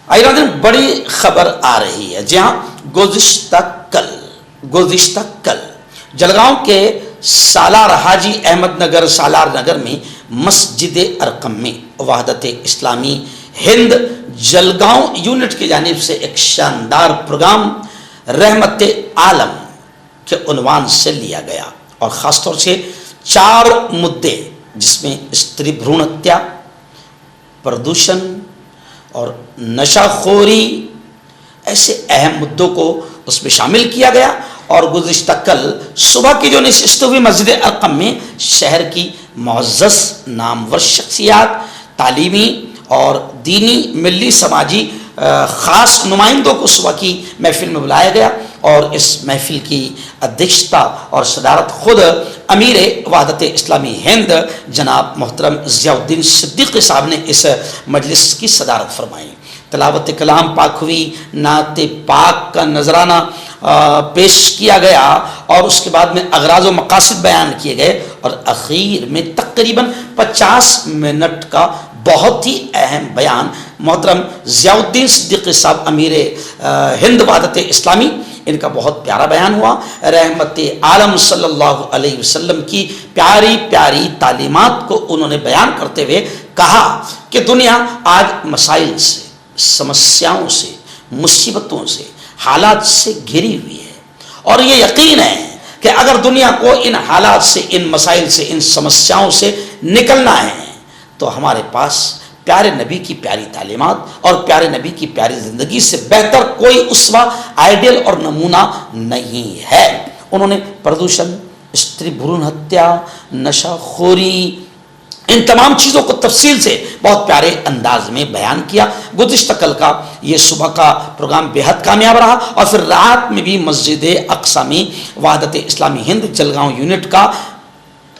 آئرادن بڑی خبر آ رہی ہے. جہاں گزشتہ کل جلگاؤں کے سالار حاجی احمد نگر سالار نگر میں مسجد ارقم میں وحدت اسلامی ہند جلگاؤں یونٹ کی جانب سے ایک شاندار پروگرام رحمت عالم کے عنوان سے لیا گیا، اور خاص طور سے 4 مدعے جس میں استری بھرون ہتیا، پردوشن اور نشہ خوری، ایسے اہم مدعوں کو اس میں شامل کیا گیا. اور گزشتہ کل صبح کی جو نشست ہوئی مسجد ارقم میں شہر کی معزز نامور شخصیات، تعلیمی اور دینی ملی سماجی خاص نمائندوں کو صبح کی محفل میں بلایا گیا، اور اس محفل کی ادھیکشتا اور صدارت خود امیر وحدت اسلامی ہند جناب محترم ضیاء الدین صدیقی صاحب نے اس مجلس کی صدارت فرمائی. تلاوت کلام پاک ہوئی، نعت پاک کا نذرانہ پیش کیا گیا، اور اس کے بعد میں اغراض و مقاصد بیان کیے گئے، اور اخیر میں تقریباً 50 منٹ کا بہت ہی اہم بیان محترم ضیاء الدین صدیقی صاحب امیر ہند وحدت اسلامی، ان کا بہت پیارا بیان ہوا. رحمت عالم صلی اللہ علیہ وسلم کی پیاری پیاری تعلیمات کو انہوں نے بیان کرتے ہوئے کہا کہ دنیا آج مسائل سے، سمسیاؤں سے، مصیبتوں سے، حالات سے گھری ہوئی ہے، اور یہ یقین ہے کہ اگر دنیا کو ان حالات سے، ان مسائل سے، ان سمسیاؤں سے نکلنا ہے تو ہمارے پاس پیارے نبی کی پیاری تعلیمات اور پیارے نبی کی پیاری زندگی سے بہتر کوئی اسوہ، آئیڈیل اور نمونہ نہیں ہے. انہوں نے پردوشن، استری بھرون ہتیا، نشہ خوری، ان تمام چیزوں کو تفصیل سے بہت پیارے انداز میں بیان کیا. گزشتہ کل کا یہ صبح کا پروگرام بے حد کامیاب رہا، اور پھر رات میں بھی مسجد اقصی میں وحدت اسلامی ہند جلگاؤں یونٹ کا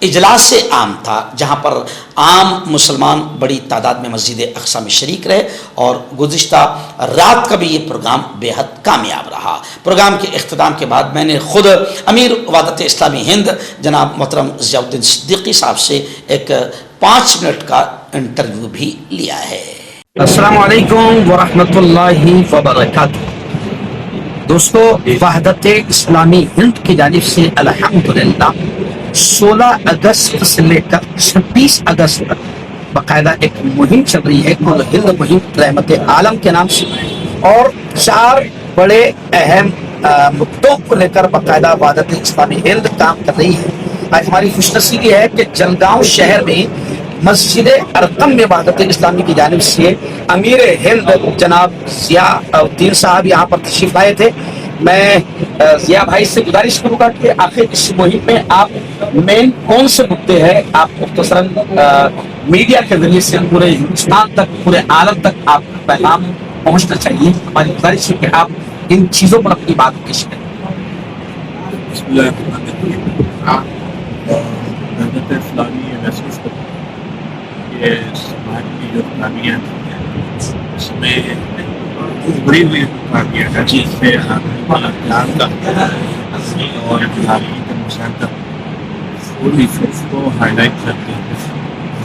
اجلاس عام تھا، جہاں پر عام مسلمان بڑی تعداد میں مسجد اقصی میں شریک رہے، اور گزشتہ رات کا بھی یہ پروگرام بے حد کامیاب رہا. پروگرام کے اختتام کے بعد میں نے خود امیر وحدت اسلامی ہند جناب محترم ضیاء الدین صدیقی صاحب سے ایک 5 منٹ کا انٹرویو بھی لیا ہے. السلام علیکم ورحمۃ اللہ وبرکاتہ. دوستو، وحدت اسلامی ہند کی جانب سے الحمدللہ 16 اگست سے لے کر 26 اگست تک باقاعدہ ایک مہم چل رہی ہے، کل ہند مہم رحمت عالم کے نام سے، اور 4 بڑے اہم مدعوں کو لے کر باقاعدہ وحدت اسلامی ہند کام کر رہی ہے. آج ہماری خوش نصیبی ہے کہ جلگاؤں شہر میں مسجد ارقم میں وحدت اسلامی کی جانب سے امیر ہند جناب ضیاء الدین صاحب یہاں پر تشریف لائے تھے. میں ضیاء بھائی سے گزارش کروں گا کہ آخر اس مہم میں آپ مین کون سے مدعے ہیں، آپ مختصراً میڈیا کے ذریعے سے پورے ہندوستان تک، پورے عالم تک آپ کا پیغام پہنچنا چاہیے. ہماری گزارش ہے کہ آپ ان چیزوں پر اپنی بات پیش کریں. بسم اللہ الرحمن الرحیم. وحدت اسلامی یہ محسوس کرتا ہے کہ سماج کی جو خامیاں ہیں اس میں بڑی ہوئی خامیاں ہیں جس سے دھیان کا اور تعلیم کا مشاہدہ ان ایشوز کو ہائی لائٹ کرتے ہیں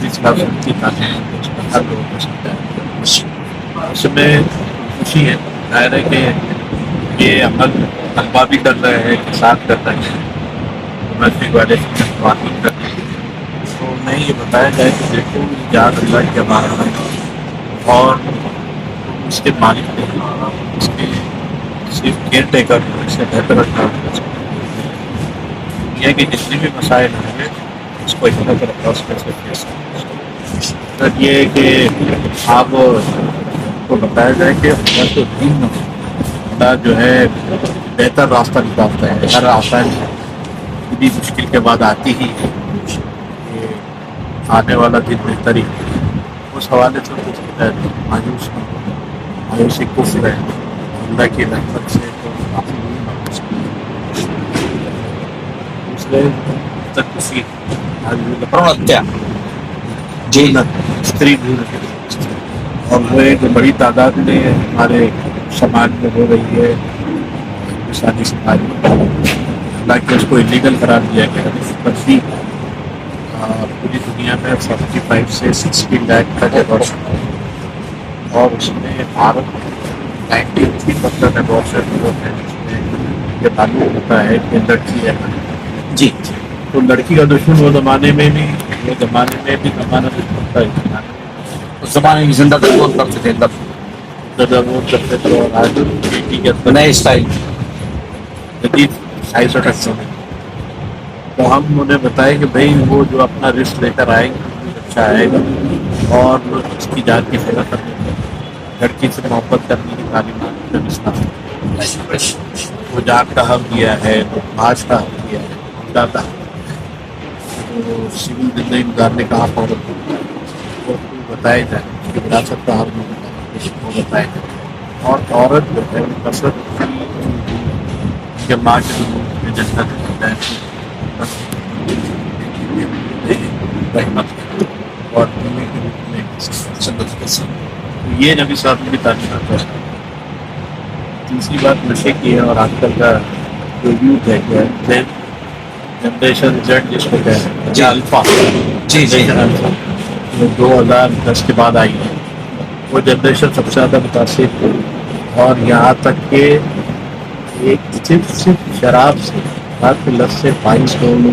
جس کا کی تعلیم اس کا حل ہو سکتا ہے. اس میں خوشی ہے، ظاہر ہے کہ یہ عمل طلبا بھی کر رہے ہیں، کسان کر رہے ہیں، مسجد والے بات کر رہے ہیں. تو انہیں یہ بتایا جائے کہ دیکھو یاد اللہ کے بارے میں، اور اس کے مالک نہیں، اس کے صرف کیئر ٹیکر اس سے بہتر انداز کر سکتے ہیں. یہ کہ جتنے بھی مسائل ہوں گے اس کو ایک طرح اپروچ کر سکتے ہیں. یہ ہے کہ آپ کو بتایا جائے کہ اللہ تو دین اللہ جو ہے بہتر راستہ نکالتا ہے. ہر آسان بھی مشکل کے بعد آتی ہی ہے، آنے والا دن بہتر ہی. اس حوالے سے کچھ مایوس نہ ہو، مایوسی کفر ہے، اللہ کی رحمت سے تو کافی دوسرے تک کسی جی استری اور وہ ایک بڑی تعداد میں ہمارے سماج میں ہو رہی ہے. ہندوستانی سماج میں اللہ کے اس کو انلیگل قرار دیا گیا ہے. پوری دنیا میں 45 سے 60 لاکھ کا جگہ، اور اس میں بھارت 19 مطلب ہے بہت سے لوگ ہیں جس میں یہ معلوم ہوتا ہے کہ لڑکی ہے. جی تو لڑکی کا دشمن وہ زمانے میں بھی زمانہ دشمن تھا. اس زمانے میں اس زمانے میں زندہ دور کرتے تھے زیادہ وہ کرتے تھے. اور آج بیٹی کے اندر نئے اسٹائل. جدید سائز رکھتے ہیں. تو ہم انہیں بتائیں کہ بھائی وہ جو اپنا رسک لے کر آئے گا اچھا آئے گا اور اس کی جان کی فکر کرنے کی لڑکی سے محبت کرنے کی تعلیمات وہ جان کا حق دیا ہے, تو معاش کا حق دیا ہے, زیادہ تو سول زندگی گزارنے کا حق عورت کو بتایا جائے, اس کی وراثت کا حق وہ بتایا جائے. اور عورت جو ہے وہ کثرت کی ماں کے روپ میں جنت رحمت اور نبی کے روپ میں یہ نبی صاحب کی تعلیمات ہے. تیسری بات نشے کی ہے, اور آج کل کا جو یوتھ ہے کیا ہے جنریشن زیڈ جس کو کہتے ہیں الفا, جی جی جو 2010 کے بعد آئی ہے, وہ جنریشن سب سے زیادہ متاثر ہوئی. اور یہاں تک کہ ایک صرف شراب سے رات کے لت سے 22 لوگ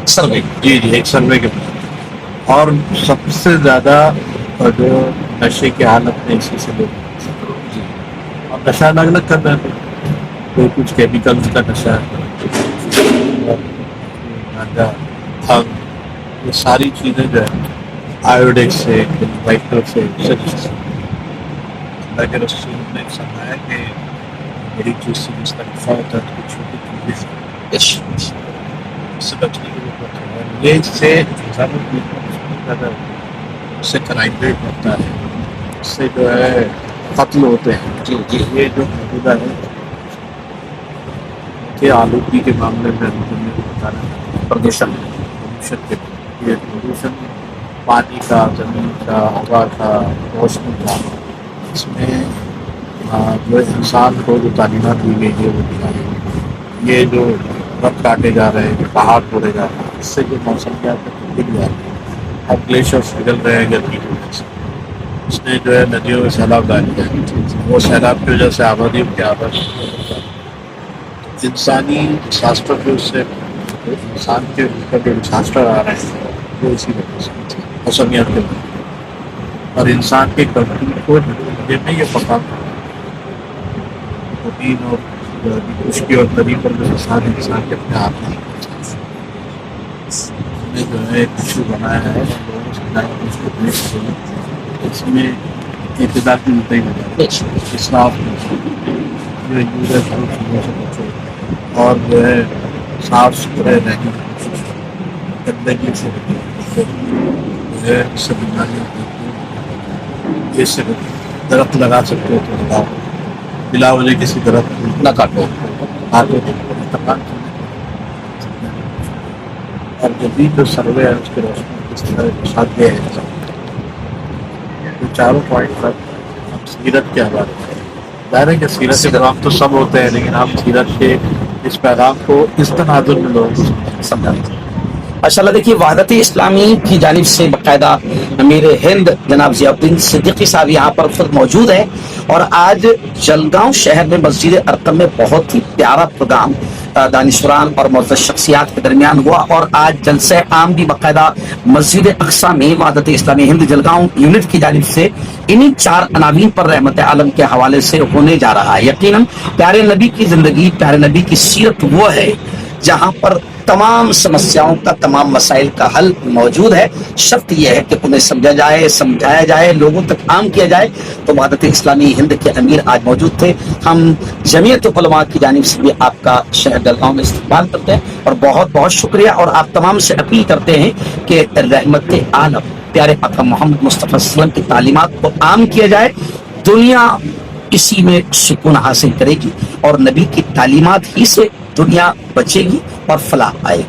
سروے. جی ایک سروے کے بعد. اور سب سے زیادہ جو نشے کی حالت میں اسی سے لوگ, اور نشہ الگ الگ کر رہے ہیں. کوئی کچھ کیمیکلز کا نشہ ہے, یہ ساری چیزیں جو ہے آیوڈیکس سے وائٹر سے اللہ کے رسول نے سمجھایا کہ بڑی چیز سے جس کا نفع ہوتا ہے تو چھوٹی چیزیں سے بچنے کی ضرورت ہے. یہ اس سے انسانوں کی اس سے کرائم ریٹ بڑھتا ہے, اس سے جو ہے قتل ہوتے ہیں. جی جی یہ جو موجودہ ہے کہ آلودگی کے معاملے میں بتانا پردوشن کے یہ پردوشن پانی کا, زمین کا, ہوا کا, موسم کا, اس میں جو انسان کو جو تعلیمات دی گئی ہے وہ دکھائی. یہ جو درخت کاٹے جا رہے ہیں, پہاڑ توڑے جا رہے ہیں, اس سے جو موسمیات ہے بگڑ جا رہی ہے. اب گلیشیئرس پگھل رہے ہیں گرمی کی وجہ سے, اس نے جو ہے ندیوں میں سیلاب ڈال دیا. وہ سیلاب کی وجہ سے آبادی کی آبادی انسانی ڈساسٹر جو اس سے انسان کے اوپر جو ڈساسٹر آ رہے ہیں وہ اسی وجہ سے موسمیات کے وجہ. اور انسان کے کنٹرول کو نتیجے میں یہ پکا پروٹین اور خشکی اور تری پر جو انسان کے اپنے ہاتھ میں نے جو ہے ایشو بنایا ہے, اس میں ابتدا کی مدعی ہو اسراف اور جو ہے صاف ستھرے رہنے کی کوشش, گندگی سے جو ہے اس سے بیماریاں جیسے درخت لگا سکتے ہو تو لگاؤ, بلا وجہ کسی درخت نہ کاٹو. اور جدید جو سروے ہے اس کے روشنی اس طرح ساتھ گئے ہیں. تو چاروں پوائنٹ پر ہم سیرت کے حوالے ہیں. ظاہر ہے کہ سیرت کے پیغام تو سب ہوتے ہیں, لیکن ہم سیرت کے اس پیغام کو اس تناظر میں لوگوں کو سمجھاتے ہیں. ماشاء اللہ. دیکھیے وحدت اسلامی کی جانب سے باقاعدہ امیر ہند جناب ضیاء الدین صدیقی صاحب یہاں پر خود موجود ہیں, اور آج جلگاؤں شہر میں مسجد ارقم میں بہت ہی پیارا پروگرام دانشوران اور معزز شخصیات کے درمیان ہوا. اور آج جلسہ عام بھی باقاعدہ مسجد اقصی میں وحدت اسلامی ہند جلگاؤں یونٹ کی جانب سے انہی 4 عناوین پر رحمت عالم کے حوالے سے ہونے جا رہا ہے. یقیناً پیارے نبی کی زندگی, پیارے نبی کی سیرت وہ ہے جہاں پر تمام سمسیاؤں کا, تمام مسائل کا حل موجود ہے. شرط یہ ہے کہ انہیں سمجھا جائے, سمجھایا جائے, لوگوں تک عام کیا جائے. تو وحدت اسلامی ہند کے امیر آج موجود تھے. ہم جمعیت علماء کی جانب سے بھی آپ کا شہر جلگاؤں میں استقبال کرتے ہیں اور بہت بہت شکریہ. اور آپ تمام سے اپیل کرتے ہیں کہ رحمت عالم پیارے آقا محمد مصطفیٰ صلی اللہ علیہ وسلم کی تعلیمات کو عام کیا جائے. دنیا اسی میں سکون حاصل کرے گی, اور نبی کی تعلیمات ہی سے دنیا بچے گی اور فلاح آئے گی.